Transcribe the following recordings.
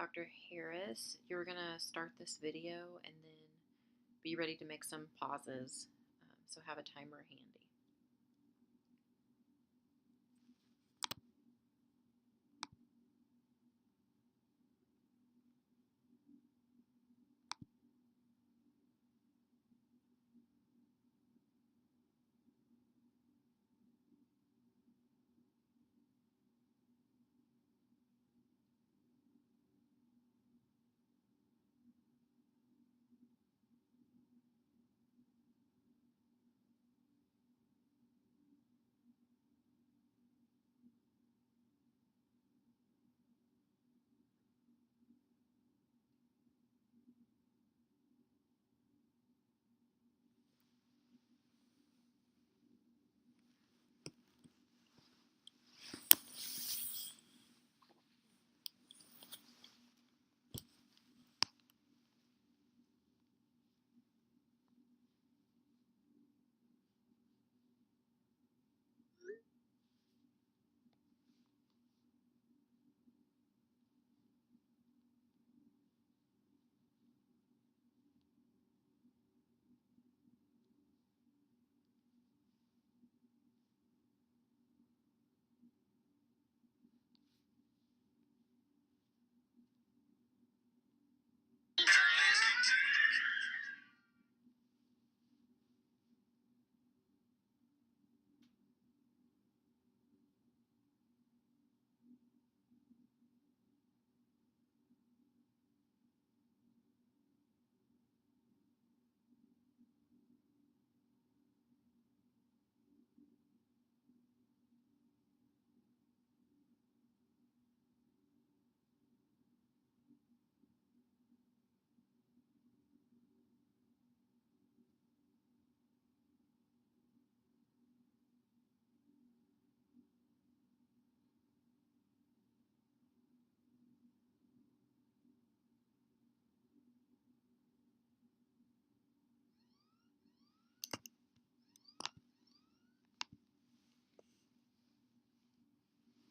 Dr. Harris, you're going to start this video and then be ready to make some pauses. So have a timer handy.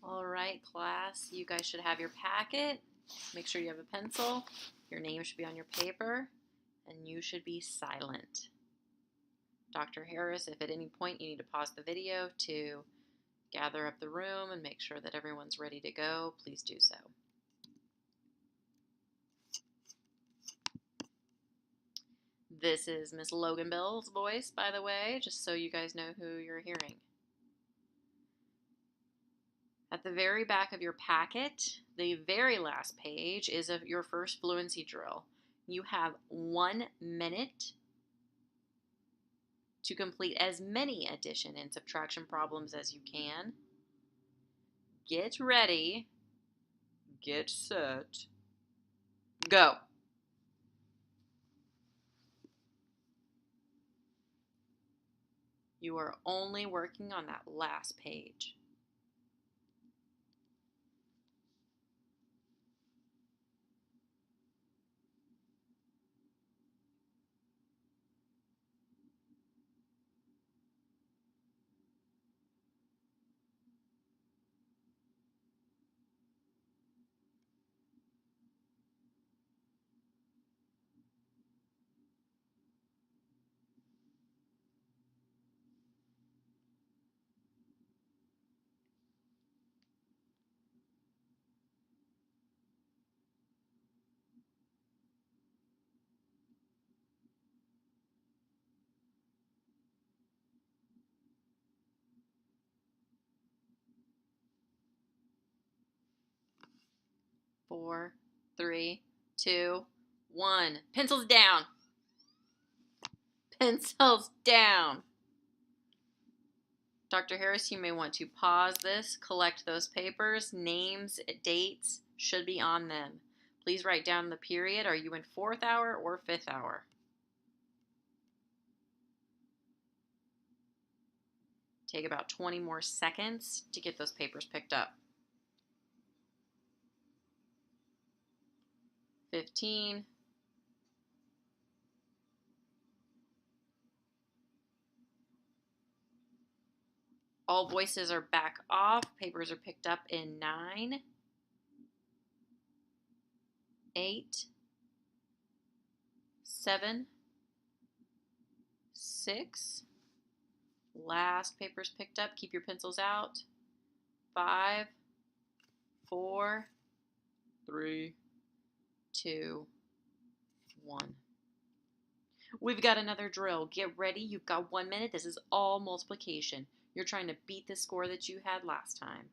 All right, class, you guys should have your packet. Make sure you have a pencil. Your name should be on your paper, and you should be silent. Dr. Harris, if at any point you need to pause the video to gather up the room and make sure that everyone's ready to go, please do so. This is Miss Logan Bell's voice, by the way, just so you guys know who you're hearing. At the very back of your packet, the very last page is of your first fluency drill. You have 1 minute to complete as many addition and subtraction problems as you can. Get ready, get set, go. You are only working on that last page. Four, three, two, one. Pencils down. Pencils down. Dr. Harris, you may want to pause this, collect those papers. Names, dates should be on them. Please write down the period. Are you in 4th hour or 5th hour? Take about 20 more seconds to get those papers picked up. 15. All voices are back off. Papers are picked up in 9. 8, 7, 6. Last paper's picked up. Keep your pencils out. 5, 4, 3, 2, 1. We've got another drill. Get ready. You've got 1 minute. This is all multiplication. You're trying to beat the score that you had last time.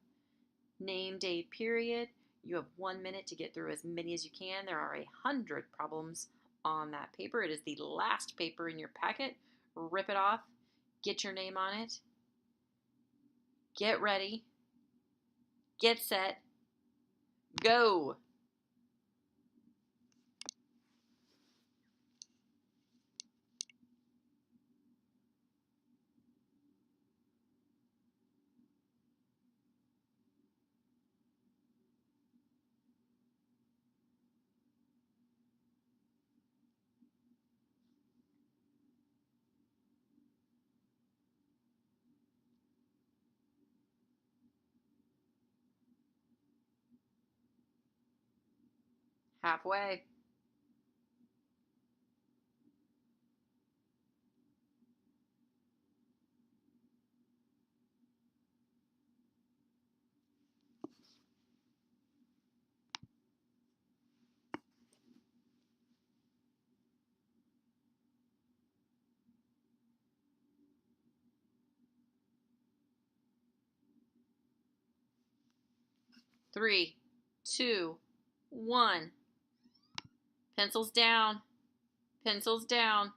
Name, day, period. You have 1 minute to get through as many as you can. There are 100 problems on that paper. It is the last paper in your packet. Rip it off. Get your name on it. Get ready. Get set. Go. Halfway. Three, two, one. Pencils down. Pencils down.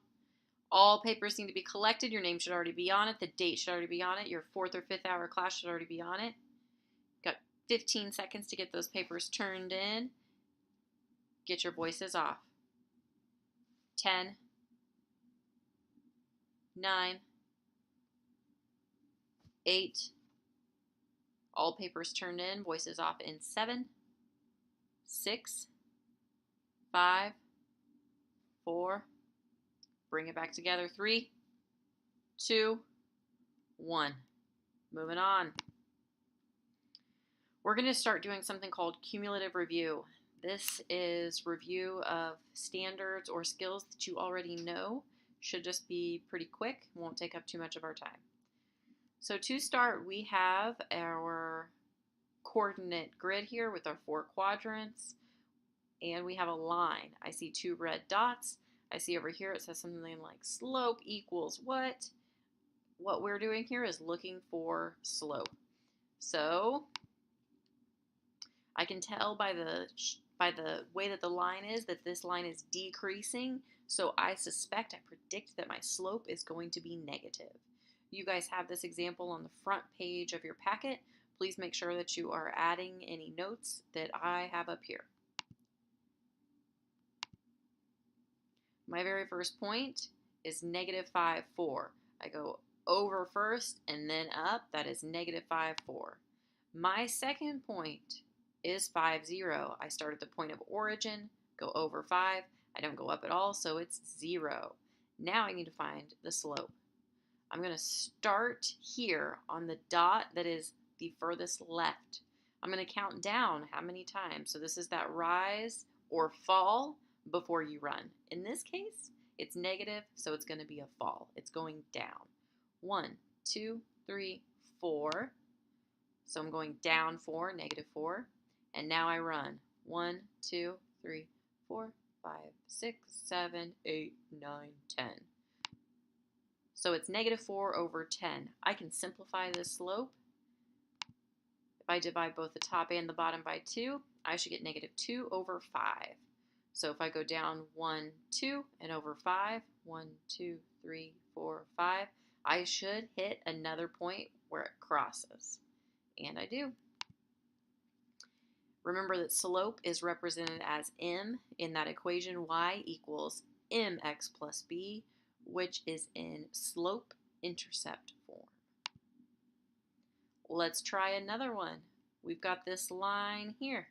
All papers need to be collected. Your name should already be on it. The date should already be on it. Your 4th or 5th hour class should already be on it. Got 15 seconds to get those papers turned in. Get your voices off. 10, 9, 8. All papers turned in. Voices off in 7, 6, 5, 4. Bring it back together. 3, 2, 1. Moving on. We're going to start doing something called cumulative review. This is review of standards or skills that you already know. Should just be pretty quick. Won't take up too much of our time. So to start, we have our coordinate grid here with our 4 quadrants. And we have a line. I see 2 red dots. I see over here it says something like slope equals what? What we're doing here is looking for slope. So I can tell by the way that the line is that this line is decreasing. So I predict that my slope is going to be negative. You guys have this example on the front page of your packet. Please make sure that you are adding any notes that I have up here. My very first point is negative 5, 4. I go over first and then up. That is negative 5, 4. My second point is 5, 0. I start at the point of origin, go over 5. I don't go up at all, so it's 0. Now I need to find the slope. I'm going to start here on the dot that is the furthest left. I'm going to count down how many times. So this is that rise or fall before you run. In this case, it's negative, so it's going to be a fall. It's going down. 1, 2, 3, 4. So I'm going down 4, negative 4. And now I run. 1, 2, 3, 4, 5, 6, 7, 8, 9, 10. So it's negative 4 over 10. I can simplify this slope. If I divide both the top and the bottom by 2, I should get negative 2 over 5. So if I go down 1, 2, and over 5, 1, 2, 3, 4, 5, I should hit another point where it crosses. And I do. Remember that slope is represented as m in that equation y equals mx plus b, which is in slope-intercept form. Let's try another one. We've got this line here.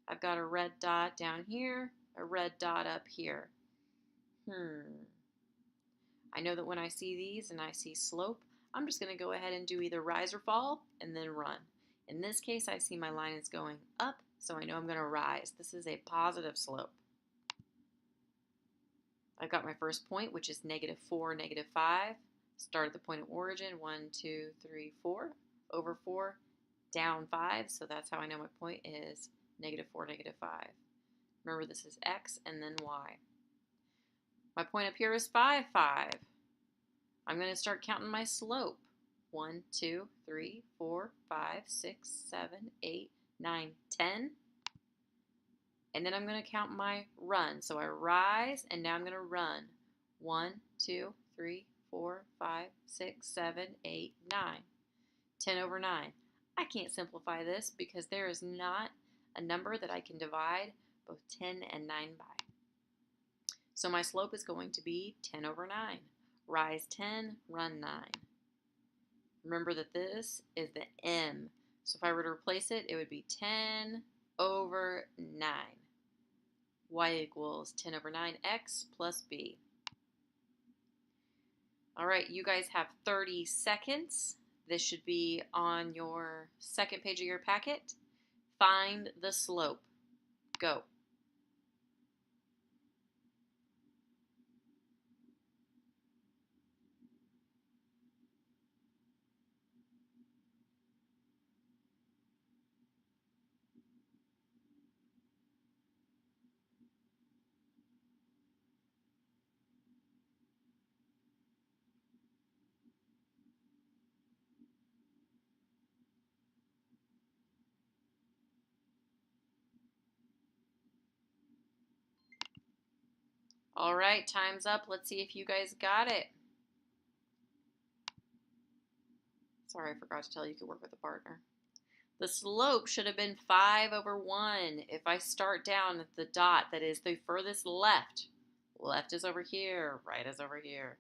I've got a red dot down here, a red dot up here. I know that when I see these and I see slope, I'm just going to go ahead and do either rise or fall and then run. In this case, I see my line is going up, so I know I'm going to rise. This is a positive slope. I've got my first point, which is -4, -5. Start at the point of origin, 1, 2, 3, 4, over 4, down 5. So that's how I know my point is -4, -5. Remember, this is x and then y. My point up here is 5, 5. I'm going to start counting my slope. 1, 2, 3, 4, 5, 6, 7, 8, 9, 10. And then I'm going to count my run. So I rise, and now I'm going to run. 1, 2, 3, 4, 5, 6, 7, 8, 9. 10 over 9. I can't simplify this because there is not a number that I can divide both 10 and 9 by. So my slope is going to be 10 over 9. Rise 10, run 9. Remember that this is the m. So if I were to replace it, it would be 10 over 9. Y equals 10 over 9x plus b. All right, you guys have 30 seconds. This should be on your second page of your packet. Find the slope. Go. All right, time's up. Let's see if you guys got it. Sorry, I forgot to tell you you could work with a partner. The slope should have been 5 over 1. If I start down at the dot that is the furthest left, left is over here, right is over here.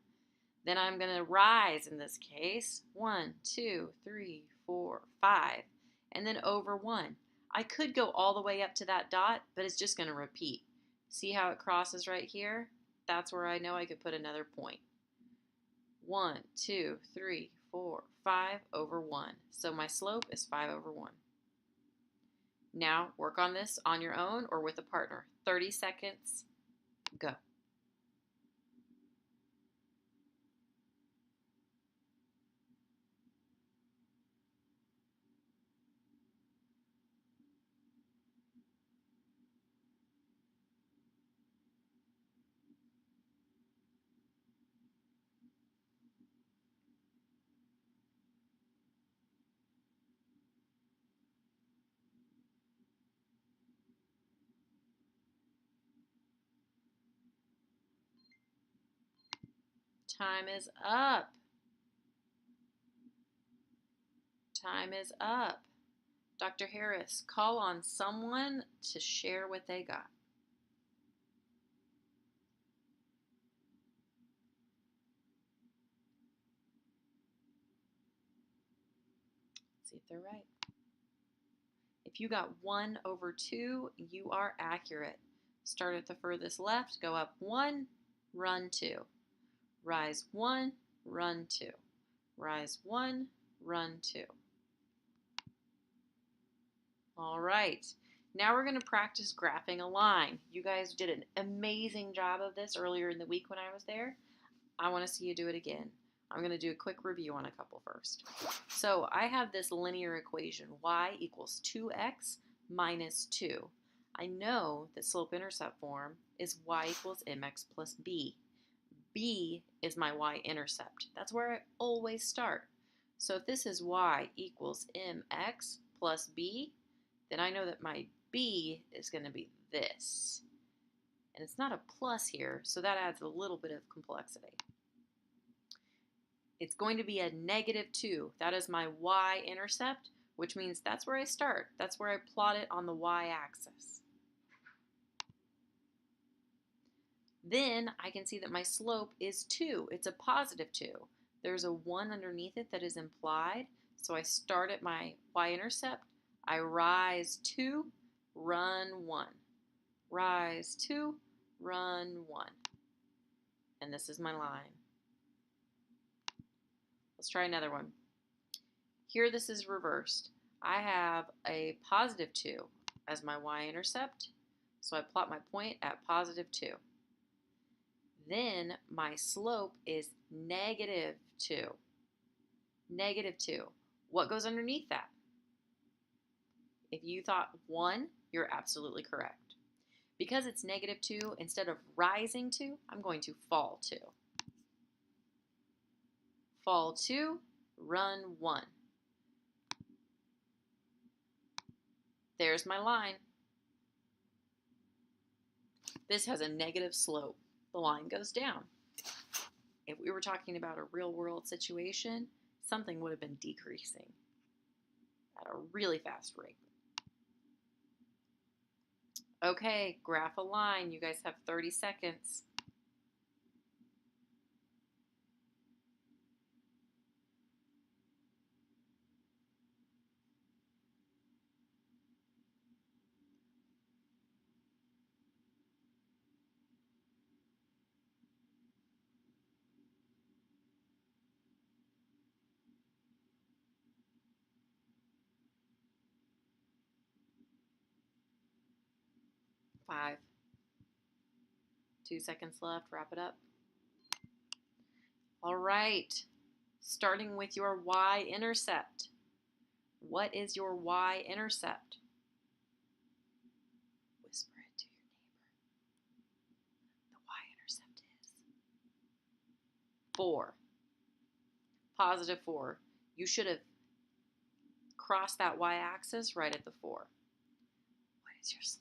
Then I'm going to rise in this case. 1, 2, 3, 4, 5, and then over 1. I could go all the way up to that dot, but it's just going to repeat. See how it crosses right here? That's where I know I could put another point. 1, 2, 3, 4, 5 over 1. So my slope is 5 over 1. Now work on this on your own or with a partner. 30 seconds. Go. Time is up. Time is up. Dr. Harris, call on someone to share what they got. See if they're right. If you got 1 over 2, you are accurate. Start at the furthest left, go up 1, run 2. Rise 1, run 2. Rise 1, run 2. All right. Now we're going to practice graphing a line. You guys did an amazing job of this earlier in the week when I was there. I want to see you do it again. I'm going to do a quick review on a couple first. So I have this linear equation, y equals 2x minus 2. I know that slope-intercept form is y equals mx plus b. B is my y-intercept. That's where I always start. So if this is y equals mx plus b, then I know that my b is going to be this. And it's not a plus here, so that adds a little bit of complexity. It's going to be a -2. That is my y-intercept, which means that's where I start. That's where I plot it on the y-axis. Then I can see that my slope is 2. It's a positive 2. There's a 1 underneath it that is implied. So I start at my y-intercept. I rise 2, run 1. Rise 2, run 1. And this is my line. Let's try another one. Here this is reversed. I have a positive 2. as my y-intercept. So I plot my point at positive 2. Then my slope is negative 2. Negative 2. What goes underneath that? If you thought 1, you're absolutely correct. Because it's negative 2, instead of rising 2, I'm going to fall 2. Fall 2, run 1. There's my line. This has a negative slope. The line goes down. If we were talking about a real-world situation, something would have been decreasing at a really fast rate. Okay, graph a line. You guys have 30 seconds. Five. 2 seconds left. Wrap it up. All right. Starting with your y-intercept. What is your y-intercept? Whisper it to your neighbor. The y-intercept is 4. Positive 4. You should have crossed that y-axis right at the 4. What is your slope?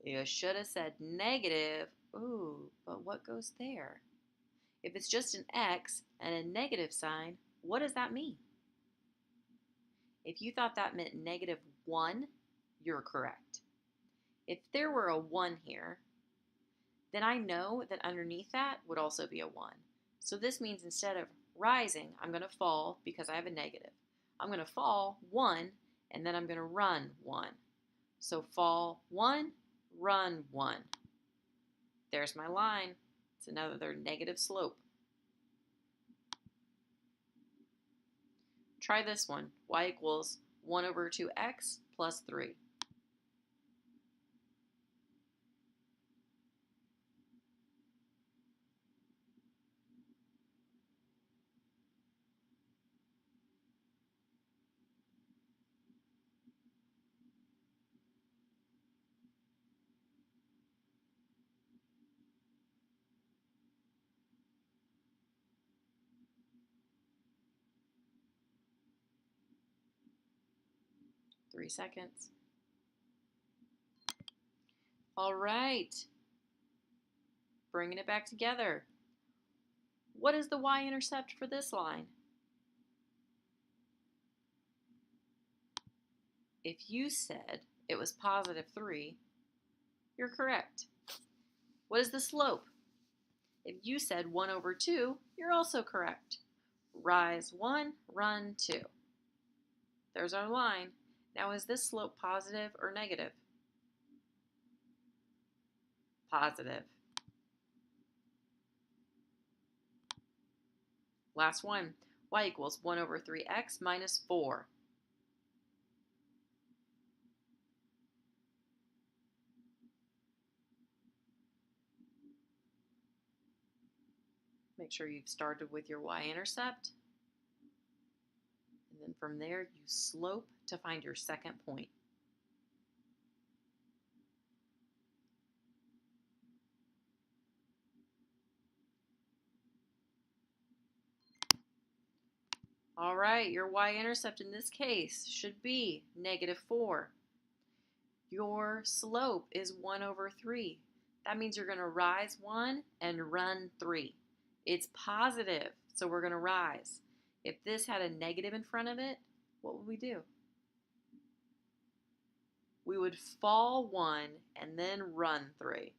You should have said negative. Ooh, but what goes there? If it's just an x and a negative sign, what does that mean? If you thought that meant negative 1, you're correct. If there were a 1 here, then I know that underneath that would also be a 1. So this means instead of rising, I'm going to fall because I have a negative. I'm going to fall 1, and then I'm going to run 1. So fall 1, run 1. There's my line. It's another negative slope. Try this one. Y equals 1 over 2x plus 3. Three seconds. All right. Bringing it back together. What is the y-intercept for this line? If you said it was positive 3, you're correct. What is the slope? If you said 1 over 2, you're also correct. Rise 1, run 2. There's our line. Now, is this slope positive or negative? Positive. Last one. Y equals 1 over 3x minus 4. Make sure you've started with your y-intercept. And then from there, you slope to find your second point. All right, your y-intercept in this case should be negative 4. Your slope is 1 over 3. That means you're going to rise 1 and run 3. It's positive, so we're going to rise. If this had a negative in front of it, what would we do? We would fall 1 and then run 3.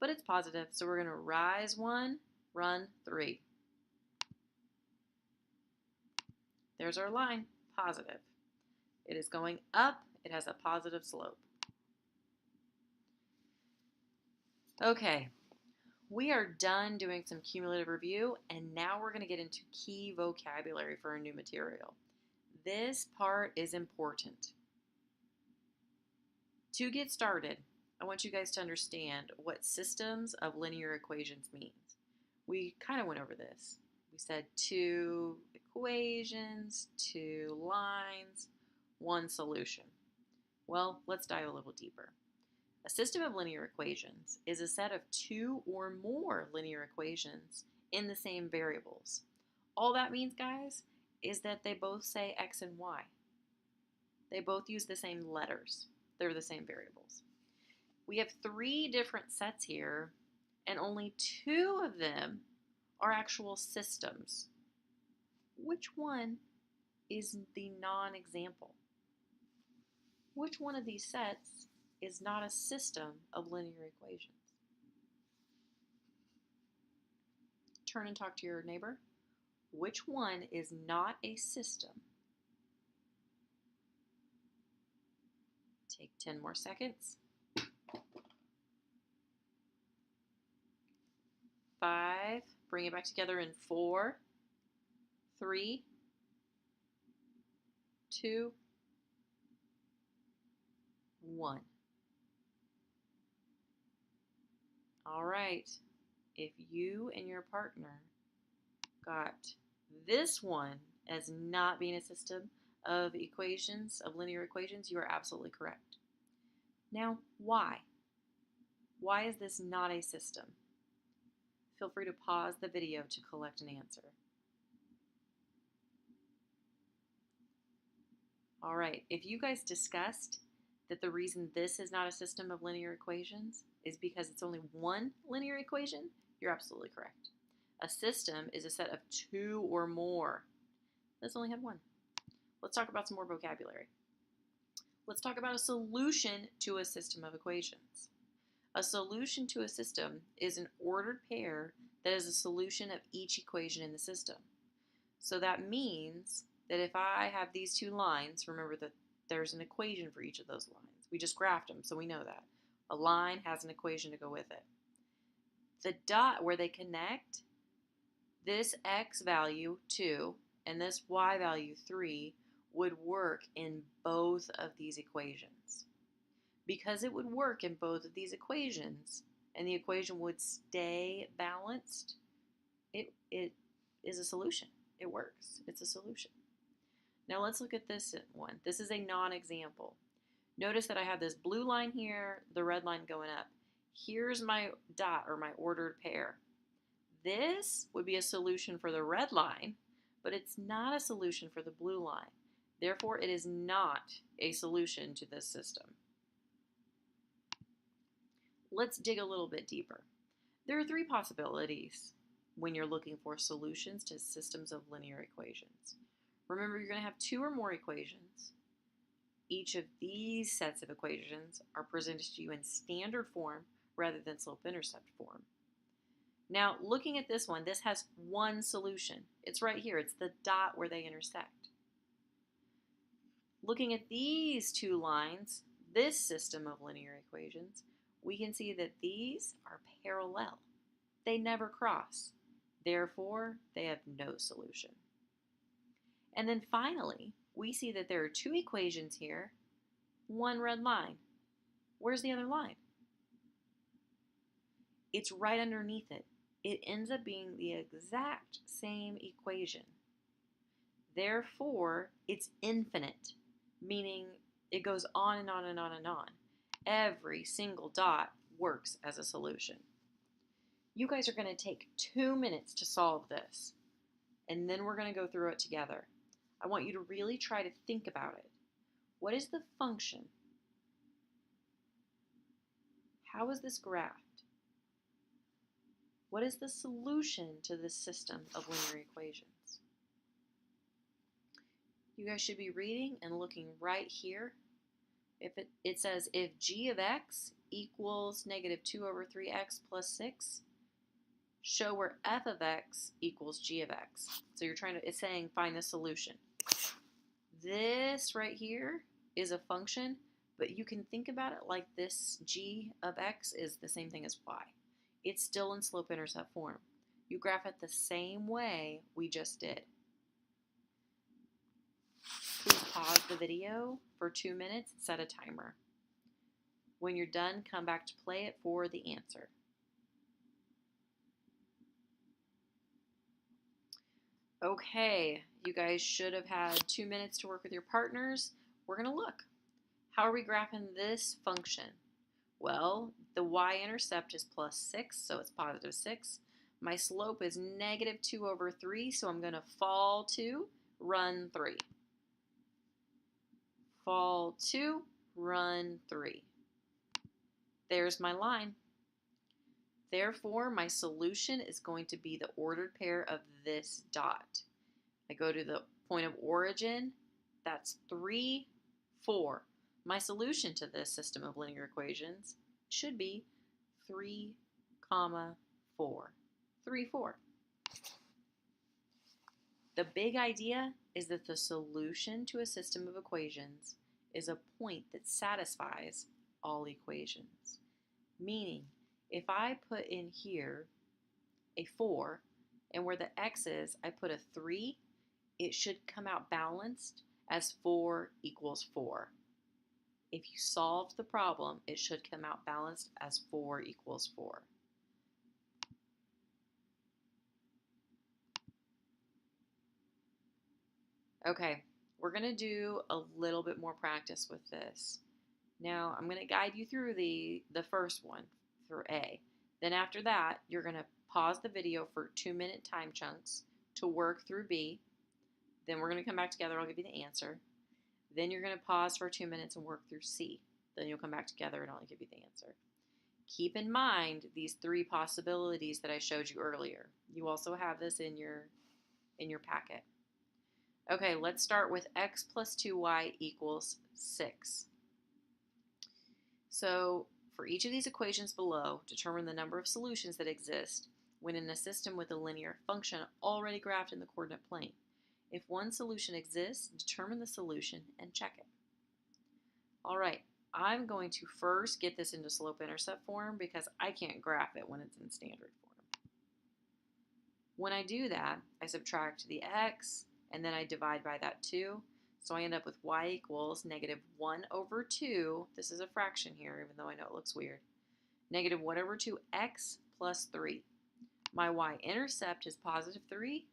But it's positive, so we're going to rise 1, run 3. There's our line, positive. It is going up. It has a positive slope. Okay, we are done doing some cumulative review, and now we're going to get into key vocabulary for our new material. This part is important. To get started, I want you guys to understand what systems of linear equations means. We kind of went over this. We said 2 equations, 2 lines, 1 solution. Well, let's dive a little deeper. A system of linear equations is a set of 2 or more linear equations in the same variables. All that means, guys, is that they both say x and y. They both use the same letters. They're the same variables. We have 3 different sets here, and only 2 of them are actual systems. Which one is the non-example? Which one of these sets is not a system of linear equations? Turn and talk to your neighbor. Which one is not a system? Take 10 more seconds. 5. Bring it back together in 4, 3, 2, 1. All right. If you and your partner got this one as not being a system of equations, of linear equations, you are absolutely correct. Now, why? Why is this not a system? Feel free to pause the video to collect an answer. All right, if you guys discussed that the reason this is not a system of linear equations is because it's only one linear equation, you're absolutely correct. A system is a set of 2 or more. This only had 1. Let's talk about some more vocabulary. Let's talk about a solution to a system of equations. A solution to a system is an ordered pair that is a solution of each equation in the system. So that means that if I have these 2 lines, remember that there's an equation for each of those lines. We just graphed them, so we know that. A line has an equation to go with it. The dot where they connect, this x value, 2, and this y value, 3, would work in both of these equations. Because it would work in both of these equations, and the equation would stay balanced, it is a solution. It works. It's a solution. Now let's look at this one. This is a non-example. Notice that I have this blue line here, the red line going up. Here's my dot, or my ordered pair. This would be a solution for the red line, but it's not a solution for the blue line. Therefore, it is not a solution to this system. Let's dig a little bit deeper. There are 3 possibilities when you're looking for solutions to systems of linear equations. Remember, you're going to have 2 or more equations. Each of these sets of equations are presented to you in standard form rather than slope-intercept form. Now, looking at this one, this has 1 solution. It's right here. It's the dot where they intersect. Looking at these 2 lines, this system of linear equations, we can see that these are parallel. They never cross. Therefore, they have no solution. And then finally, we see that there are 2 equations here, 1 red line. Where's the other line? It's right underneath it. It ends up being the exact same equation. Therefore, it's infinite, meaning it goes on and on and on and on. Every single dot works as a solution. You guys are going to take 2 minutes to solve this, and then we're going to go through it together. I want you to really try to think about it. What is the function? How is this graphed? What is the solution to this system of linear equations? You guys should be reading and looking right here. If it says if g of x equals negative 2 over 3x plus 6, show where f of x equals g of x. So it's saying find the solution. This right here is a function, but you can think about it like this g of x is the same thing as y. It's still in slope-intercept form. You graph it the same way we just did. Please pause the video for 2 minutes and set a timer. When you're done, come back to play it for the answer. Okay, you guys should have had 2 minutes to work with your partners. We're going to look. How are we graphing this function? Well, the y-intercept is plus 6, so it's positive 6. My slope is negative 2 over 3, so I'm going to fall 2, run 3. Fall 2, run 3. There's my line. Therefore, my solution is going to be the ordered pair of this dot. I go to the point of origin, that's 3, 4. My solution to this system of linear equations should be 3, 4. 3, 4. The big idea is that the solution to a system of equations is a point that satisfies all equations. Meaning, if I put in here a 4, and where the x is, I put a 3, it should come out balanced as 4 equals 4. If you solve the problem, it should come out balanced as 4 equals 4. Okay, we're going to do a little bit more practice with this. Now, I'm going to guide you through the first one, through A. Then after that, you're going to pause the video for 2-minute time chunks to work through B. Then we're going to come back together. I'll give you the answer. Then you're going to pause for 2 minutes and work through C. Then you'll come back together and I'll give you the answer. Keep in mind these 3 possibilities that I showed you earlier. You also have this in your packet. Okay, let's start with x plus 2y equals 6. So for each of these equations below, determine the number of solutions that exist when in a system with a linear function already graphed in the coordinate plane. If one solution exists, determine the solution and check it. All right, I'm going to first get this into slope-intercept form because I can't graph it when it's in standard form. When I do that, I subtract the x, and then I divide by that 2. So I end up with y equals negative 1 over 2. This is a fraction here, even though I know it looks weird. Negative 1 over 2x plus 3. My y-intercept is positive 3.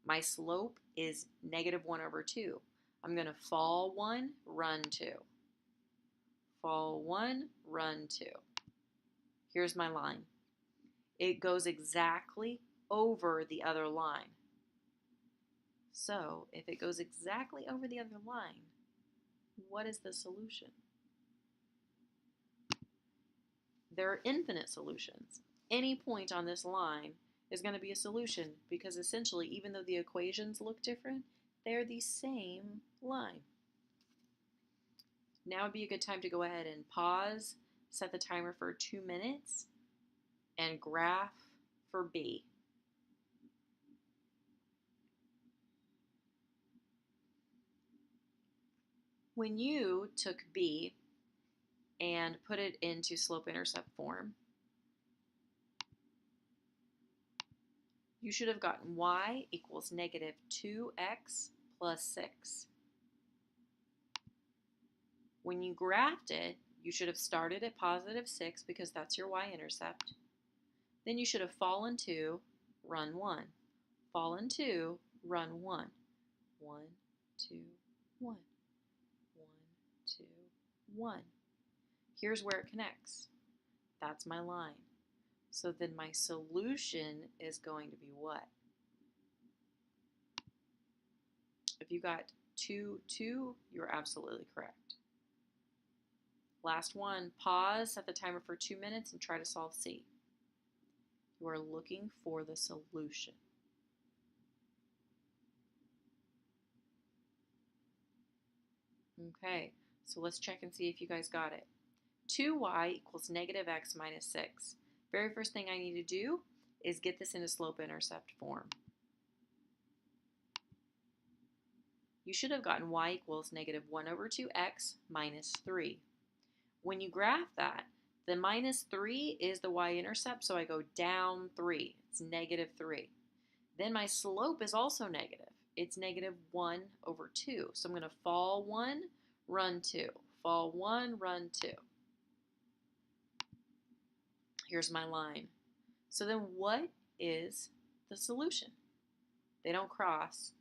My slope is negative 1 over 2. I'm going to fall 1, run 2. Fall 1, run 2. Here's my line. It goes exactly over the other line. So, if it goes exactly over the other line, what is the solution? There are infinite solutions. Any point on this line is going to be a solution because essentially, even though the equations look different, they're the same line. Now would be a good time to go ahead and pause, set the timer for 2 minutes, and graph for B. When you took B and put it into slope-intercept form, you should have gotten y equals negative 2x plus 6. When you graphed it, you should have started at positive 6 because that's your y-intercept. Then you should have fallen 2, run 1. Fallen 2, run 1. 1, 2, 1. 1, 2, 1. Here's where it connects. That's my line. So then my solution is going to be what? If you got 2, 2, you're absolutely correct. Last one, pause, set the timer for 2 minutes and try to solve C. You are looking for the solution. Okay, so let's check and see if you guys got it. 2y equals negative x minus 6. Very first thing I need to do is get this into slope-intercept form. You should have gotten y equals negative 1 over 2x minus 3. When you graph that, the minus 3 is the y-intercept, so I go down 3. It's negative 3. Then my slope is also negative. It's negative 1 over 2. So I'm going to fall 1, run 2. Fall 1, run 2. Here's my line. So then what is the solution? They don't cross.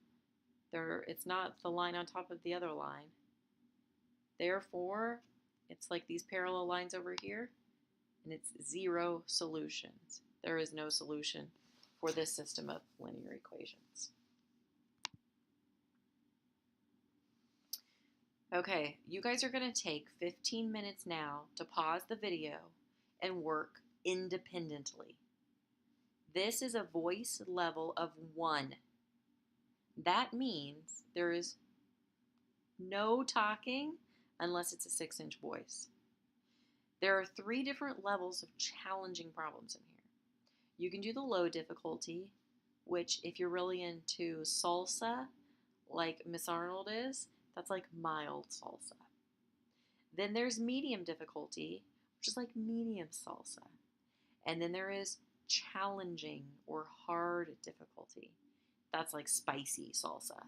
It's not the line on top of the other line. Therefore, it's like these parallel lines over here, and it's zero solutions. There is no solution for this system of linear equations. Okay, you guys are going to take 15 minutes now to pause the video and work independently. This is a voice level of 1. That means there is no talking unless it's a 6-inch voice. There are 3 different levels of challenging problems in here. You can do the low difficulty, which if you're really into salsa, like Miss Arnold is, that's like mild salsa. Then there's medium difficulty, which is like medium salsa. And then there is challenging or hard difficulty. That's like spicy salsa.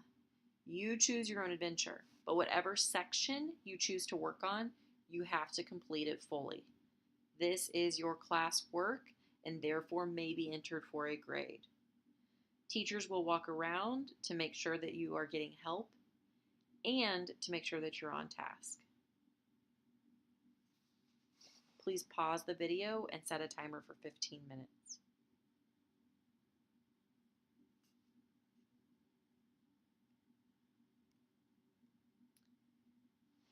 You choose your own adventure, but whatever section you choose to work on, you have to complete it fully. This is your class work and therefore may be entered for a grade. Teachers will walk around to make sure that you are getting help and to make sure that you're on task. Please pause the video and set a timer for 15 minutes.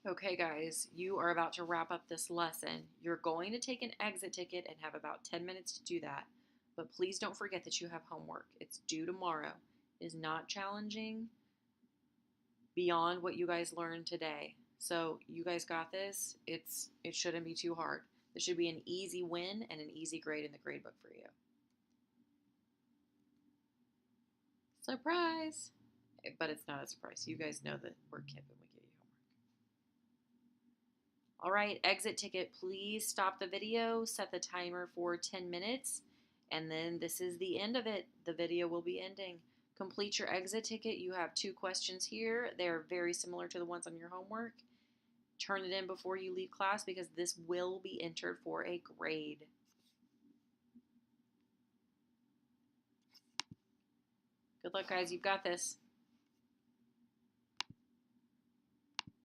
Okay guys, you are about to wrap up this lesson. You're going to take an exit ticket and have about 10 minutes to do that. But please don't forget that you have homework. It's due tomorrow. It is not challenging beyond what you guys learned today. So you guys got this. It shouldn't be too hard. This should be an easy win and an easy grade in the gradebook for you. Surprise! But it's not a surprise. You guys know that we're kids when we give you homework. All right, exit ticket. Please stop the video. Set the timer for 10 minutes. And then this is the end of it. The video will be ending. Complete your exit ticket. You have 2 questions here. They're very similar to the ones on your homework. Turn it in before you leave class because this will be entered for a grade. Good luck, guys. You've got this.